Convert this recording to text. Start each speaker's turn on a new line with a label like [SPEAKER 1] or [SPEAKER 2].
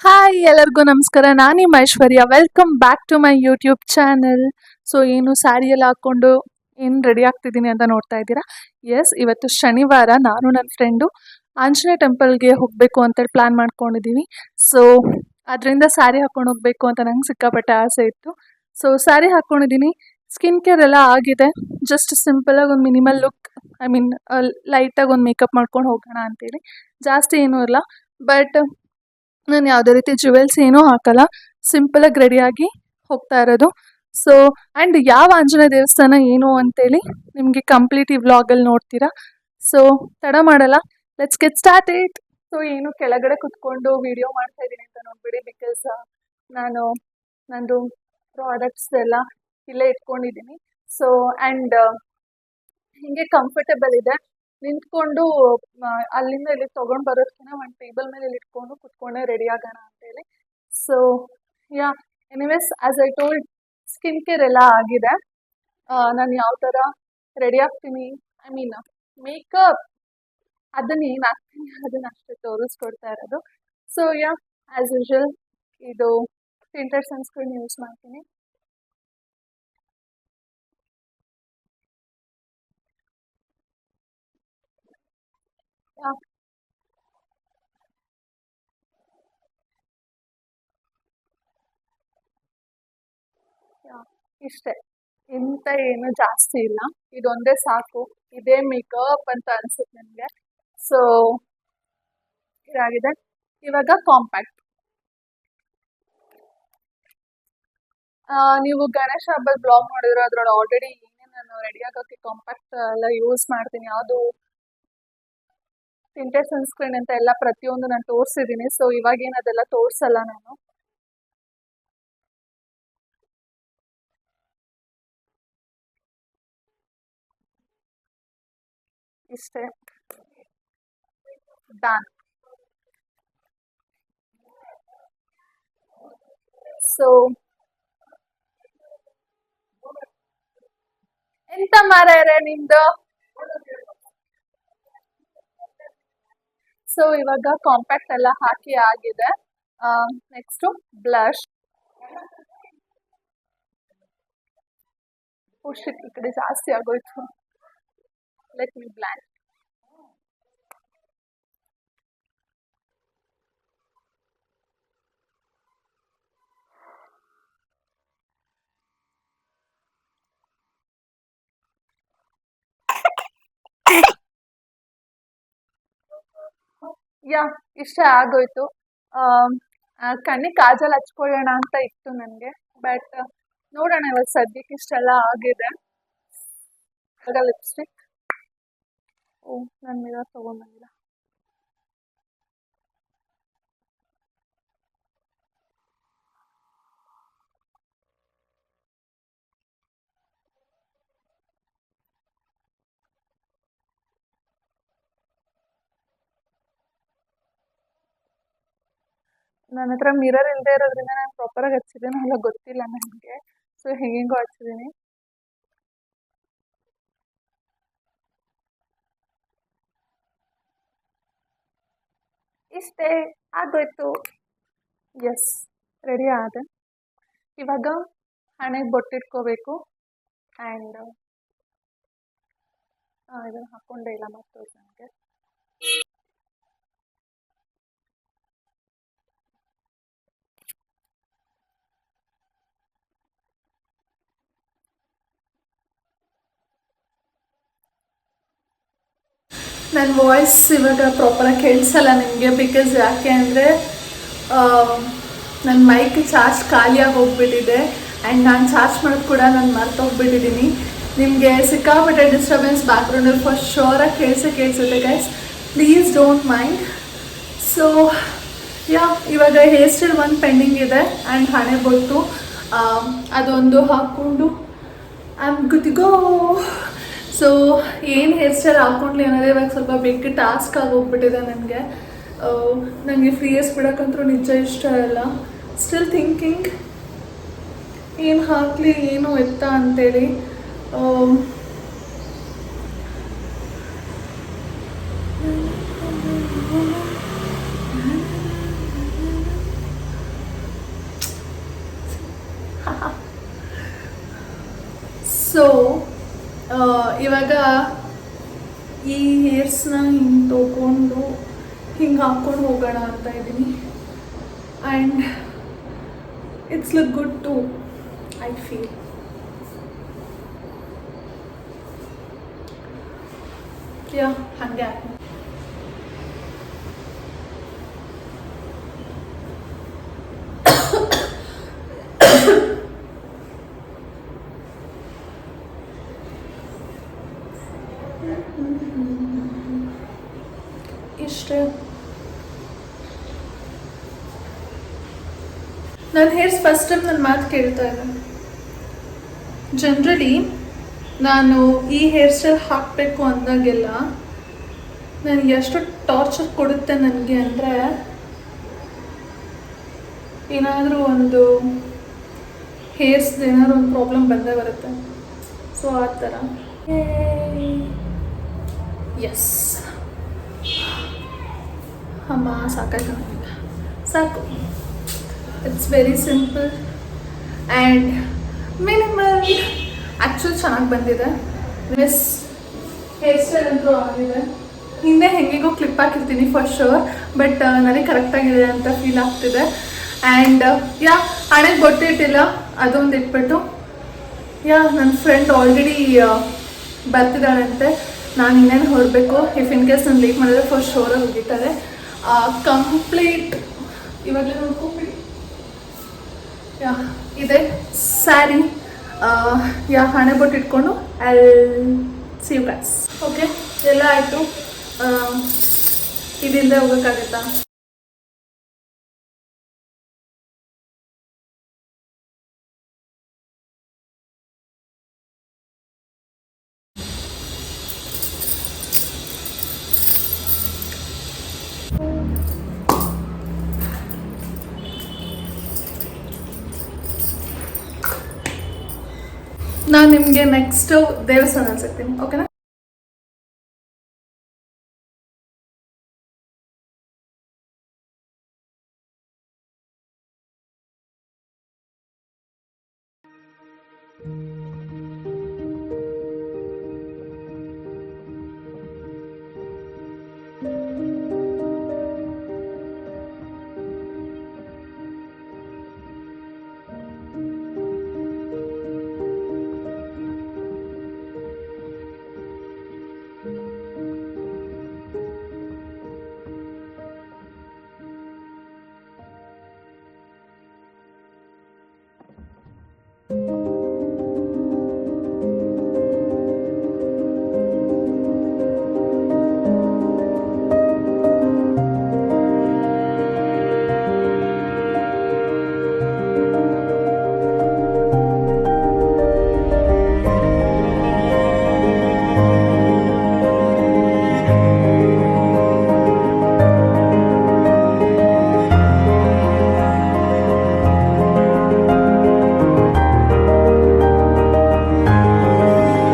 [SPEAKER 1] Hi ಎಲ್ಲರಿಗೂ ನಮಸ್ಕಾರ. ನಾನು ನಿಮ್ಮ Aishwarya. Welcome back to my YouTube channel. So ಏನು ಸ್ಯಾರಿ ಎಲ್ಲ ಹಾಕ್ಕೊಂಡು ಏನು ರೆಡಿ ಆಗ್ತಿದ್ದೀನಿ ಅಂತ ನೋಡ್ತಾ ಇದ್ದೀರಾ. ಎಸ್, ಇವತ್ತು ಶನಿವಾರ. ನಾನು ನನ್ನ ಫ್ರೆಂಡು ಆಂಜನೇಯ ಟೆಂಪಲ್ಗೆ ಹೋಗಬೇಕು ಅಂತೇಳಿ ಪ್ಲ್ಯಾನ್ ಮಾಡ್ಕೊಂಡಿದ್ದೀವಿ. ಸೊ ಅದರಿಂದ ಸ್ಯಾರಿ ಹಾಕ್ಕೊಂಡು ಹೋಗಬೇಕು ಅಂತ ನಂಗೆ ಸಿಕ್ಕಾಪಟ್ಟೆ ಆಸೆ ಇತ್ತು. ಸೊ ಸ್ಯಾರಿ ಹಾಕ್ಕೊಂಡಿದ್ದೀನಿ. ಸ್ಕಿನ್ ಕೇರ್ ಎಲ್ಲ ಆಗಿದೆ. ಜಸ್ಟ್ ಸಿಂಪಲಾಗಿ ಒಂದು ಮಿನಿಮಲ್ ಲುಕ್, ಐ ಮೀನ್ ಲೈಟಾಗಿ ಒಂದು ಮೇಕಪ್ ಮಾಡ್ಕೊಂಡು ಹೋಗೋಣ ಅಂತೇಳಿ. ಜಾಸ್ತಿ ಏನೂ ಇಲ್ಲ. ಬಟ್ ನಾನು ಯಾವುದೇ ರೀತಿ ಜ್ಯುವೆಲ್ಸ್ ಏನೂ ಹಾಕಲ್ಲ. ಸಿಂಪಲಾಗಿ ರೆಡಿಯಾಗಿ ಹೋಗ್ತಾ ಇರೋದು. ಸೊ ಆ್ಯಂಡ್ ಯಾವ ಆಂಜನೇಯ ದೇವಸ್ಥಾನ ಏನು ಅಂತೇಳಿ ನಿಮಗೆ ಕಂಪ್ಲೀಟ್ ಈ ವ್ಲಾಗಲ್ಲಿ ನೋಡ್ತೀರಾ. ಸೊ ತಡ ಮಾಡಲ್ಲ, ಲೆಟ್ಸ್ ಗೆಟ್ ಸ್ಟಾರ್ಟೆಡ್. ಸೊ ಏನು ಕೆಳಗಡೆ ಕುತ್ಕೊಂಡು ವಿಡಿಯೋ ಮಾಡ್ತಾ ಇದ್ದೀನಿ ಅಂತ ನೋಡ್ಬಿಡಿ. ಬಿಕಾಸ್ ನಾನು ನಂದು ಪ್ರಾಡಕ್ಟ್ಸ್ ಎಲ್ಲ ಇಲ್ಲೇ ಇಟ್ಕೊಂಡಿದ್ದೀನಿ. ಸೊ ಆ್ಯಂಡ್ ಹೀಗೆ ಕಂಫರ್ಟಬಲ್ ಇದೆ. ನಿಂತ್ಕೊಂಡು ಅಲ್ಲಿಂದ ಇಲ್ಲಿ ತೊಗೊಂಡು ಬರೋದಕ್ಕಿಂತ ಒಂದು ಟೇಬಲ್ ಮೇಲೆ ಇಲ್ಲಿ ಇಟ್ಕೊಂಡು ಕುತ್ಕೊಂಡೇ ರೆಡಿ ಆಗೋಣ ಅಂತೇಳಿ. So yeah, anyways as I told, skin care ಎಲ್ಲ ಆಗಿದೆ. ನಾನು ಯಾವ ಥರ ರೆಡಿ ಆಗ್ತೀನಿ, ಐ ಮೀನ್ ಮೇಕಪ್ ಅದನ್ನು ಏನು ಹಾಕ್ತೀನಿ ಅದನ್ನು ಅಷ್ಟೇ ತೋರಿಸ್ಕೊಡ್ತಾ ಇರೋದು. ಸೊ ಯಾ, ಆ್ಯಸ್ ಯೂಶ್ವಲ್ ಇದು ಟಿಂಟೆಡ್ ಸನ್ಸ್ಕ್ರೀನ್ ಯೂಸ್ ಮಾಡ್ತೀನಿ. ಯಾ, ಯಾ, ಇಷ್ಟೇ. ಇಂಥ ಏನು ಜಾಸ್ತಿ ಇಲ್ಲ, ಇದೊಂದೇ ಸಾಕು. ಇದೇ ಮೇಕಪ್ ಅಂತ ಅನ್ಸುತ್ತೆ ನನಗೆ. ಸೊ ಇದಾಗಿದೆ. ಇವಾಗ ಕಾಂಪ್ಯಾಕ್ಟ್. ನೀವು ಗಣೇಶ ಹಬ್ಬದ ಬ್ಲಾಗ್ ನೋಡಿದ್ರೆ ಅದ್ರೊಳಗೆ ಆಲ್ರೆಡಿ ಏನೇನು ನಾನು ರೆಡಿ ಆಗೋಕ್ಕೆ ಕಾಂಪ್ಯಾಕ್ಟ್ ಎಲ್ಲ ಯೂಸ್ ಮಾಡ್ತೀನಿ, ಯಾವುದು ಟಿಂಟೆಡ್ ಸನ್ಸ್ಕ್ರೀನ್ ಅಂತ ಎಲ್ಲ ಪ್ರತಿಯೊಂದು ನಾನು ತೋರಿಸಿದ್ದೀನಿ. ಸೊ ಇವಾಗೇನು ಅದೆಲ್ಲ ತೋರಿಸಲ್ಲ ನಾನು. ಇಷ್ಟೇ, ಡನ್. ಸೊ ಎಂತ ಮಾರಾಯರೆ ನಿಮ್ದು. ಸೊ ಇವಾಗ ಕಾಂಪ್ಯಾಕ್ಟ್ ಎಲ್ಲ ಹಾಕಿ ಆಗಿದೆ. Next blush. ಶಿಟ್, ಈ ಕಡೆ ಜಾಸ್ತಿ ಆಗೋಯ್ತು. Let me bland. ಯಾ, ಇಷ್ಟೇ ಆಗೋಯ್ತು. ಕಣ್ಣಿಗೆ ಕಾಜಲ್ ಹಚ್ಕೊಳ್ಳೋಣ ಅಂತ ಇತ್ತು ನನಗೆ. ಬಟ್ ನೋಡೋಣ, ಇವಾಗ ಸದ್ಯಕ್ಕೆ ಇಷ್ಟೆಲ್ಲ ಆಗಿದೆ. ಇವಾಗ ಲಿಪ್ಸ್ಟಿಕ್. ಓ, ನಾನು ಮಿರರ್ ತೊಗೊಂಡಿಲ್ಲ. ನನ್ನ ಹತ್ರ ಮಿರರ್ ಇಲ್ಲದೆ ಇರೋದ್ರಿಂದ ನಾನು ಪ್ರಾಪರಾಗಿ ಹಚ್ಚಿದ್ದೀನಿ ಎಲ್ಲ ಗೊತ್ತಿಲ್ಲ ನನಗೆ. ಸೊ ಹೆಂಗೆಂಗೋ ಹಚ್ಚಿದ್ದೀನಿ. ಇಷ್ಟೇ ಆಗೋಯ್ತು. ಎಸ್, ರೆಡಿ ಆದೆ. ಇವಾಗ ಹಣೆಗೆ ಬೊಟ್ಟಿಟ್ಕೋಬೇಕು. ಆ್ಯಂಡ್ ಇದನ್ನು ಹಾಕ್ಕೊಂಡೇ ಇಲ್ಲ ಮತ್ತೆ ನನಗೆ. ನನ್ನ ವಾಯ್ಸ್ ಇವಾಗ ಪ್ರಾಪರಾಗಿ ಕೇಳಿಸಲ್ಲ ನಿಮಗೆ. ಬಿಕಾಸ್ ಯಾಕೆ ಅಂದರೆ ನನ್ನ ಮೈಕ್ ಚಾರ್ಜ್ ಖಾಲಿಯಾಗಿ ಹೋಗ್ಬಿಟ್ಟಿದೆ. ಆ್ಯಂಡ್ ನಾನು ಚಾರ್ಜ್ ಮಾಡೋದು ಕೂಡ ನಾನು ಮರ್ತೋಗ್ಬಿಟ್ಟಿದ್ದೀನಿ. ನಿಮಗೆ ಸಿಕ್ಕಾಪಟ್ಟೆ ಡಿಸ್ಟರ್ಬೆನ್ಸ್ ಬ್ಯಾಕ್ಗ್ರೌಂಡಲ್ಲಿ ಫಾರ್ ಶೋರಾಗಿ ಕೇಳಿಸುತ್ತೆ guys. Please don't mind. So yeah, ಇವಾಗ ಹೇರ್ ಸ್ಟೈಲ್ ಒಂದು ಪೆಂಡಿಂಗ್ ಇದೆ. ಆ್ಯಂಡ್ ಹಣೆ ಬೊಟ್ಟು ಅದೊಂದು ಹಾಕ್ಕೊಂಡು I am good to go. So ಏನು ಹೇರ್ ಸ್ಟೈಲ್ ಹಾಕ್ಕೊಂಡ್ಲಿ ಅನ್ನೋದೇ ಇವಾಗ ಸ್ವಲ್ಪ ಬಿಗ್ ಟಾಸ್ಕ್ ಆಗೋಗ್ಬಿಟ್ಟಿದೆ ನನಗೆ. ನನಗೆ ಫ್ರೀಯಸ್ ಬಿಡೋಕ್ಕಂತೂ ನಿಜ ಇಷ್ಟ ಇಲ್ಲ. ಸ್ಟಿಲ್ ಥಿಂಕಿಂಗ್ ಏನು ಹಾಕಲಿ ಏನು ಎತ್ತ ಅಂತೇಳಿ. ಸೊ ಇವಾಗ ಈ ಹೇರ್ಸ್ನ ಹಿಂಗೆ ತೊಗೊಂಡು ಹಿಂಗೆ ಹಾಕ್ಕೊಂಡು ಹೋಗೋಣ ಅಂತ ಇದ್ದೀನಿ. And it's look good to I feel. Yeah ಹಾಗೆ ಇಷ್ಟೇ. ನನ್ನ ಹೇರ್ಸ್ ಫಸ್ಟ್ ಟೈಮ್ ನನ್ನ ಮಾತು ಕೇಳ್ತಾ ಇದೆ. ಜನರಲಿ ನಾನು ಈ ಹೇರ್ ಸ್ಟೈಲ್ ಹಾಕಬೇಕು ಅಂದಾಗೆಲ್ಲ ನನಗೆ ಎಷ್ಟು ಟಾರ್ಚರ್ ಕೊಡುತ್ತೆ ನನಗೆ ಅಂದರೆ, ಏನಾದರೂ ಒಂದು ಹೇರ್ಸ್ದು ಏನಾದರೂ ಒಂದು ಪ್ರಾಬ್ಲಮ್ ಬಂದೇ ಬರುತ್ತೆ. ಸೊ ಆ ಥರ. ಎಸ್ ಅಮ್ಮ ಸಾಕಾಯ್ತು ನನಗೆ, ಸಾಕು. It's very simple and minimal. Actually ಚೆನ್ನಾಗಿ ಬಂದಿದೆ. ಮಿಸ್ ಹೇರ್ ಸ್ಟೈಲ್ ಅಂತೂ ಆಗಿದೆ. ಹಿಂದೆ ಹೆಂಗಿಗೂ ಕ್ಲಿಪ್ ಹಾಕಿರ್ತೀನಿ ಫಾರ್ ಶೋರ್, ಬಟ್ ನನಗೆ ಕರೆಕ್ಟಾಗಿದೆ ಅಂತ ಫೀಲ್ ಆಗ್ತಿದೆ. ಆ್ಯಂಡ್ ಹಣೆಗೆ ಬೊಟ್ಟಿಟ್ಟಿಲ್ಲ, ಅದೊಂದು ಇಟ್ಬಿಟ್ಟು ನನ್ನ ಫ್ರೆಂಡ್ ಆಲ್ರೆಡಿ ಬರ್ತಿದ್ದಾಳಂತೆ. ನಾನು ಇನ್ನೇನು ಹೊರಡಬೇಕು. ಇಫ್ ಇನ್ ಕೇಸ್ ನಾನು ಲೇಟ್ ಮಾಡಿದ್ರೆ ಫಾರ್ ಶೋರಾಗಿ ಹೋಗಿದ್ದಾರೆ. ಕಂಪ್ಲೀಟ್ ಇವಾಗಲೇ ನೋಡ್ಕೊಂಬಿಡಿ. ಇದೆ ಸ್ಯಾರಿ. ಹಣೆ ಬೊಟ್ಟು ಇಟ್ಕೊಂಡು ಸಿ ಯು ಗೈಸ್. ಓಕೆ, ಎಲ್ಲ ಆಯಿತು. ಇದರಿಂದ ಹೋಗೋಕ್ಕಾಗತ್ತಾ? ನಾನು ನಿಮಗೆ ನೆಕ್ಸ್ಟ್ ದೇವಸ್ಥಾನ ಸಿಗ್ತೀನಿ. ಓಕೆನಾ?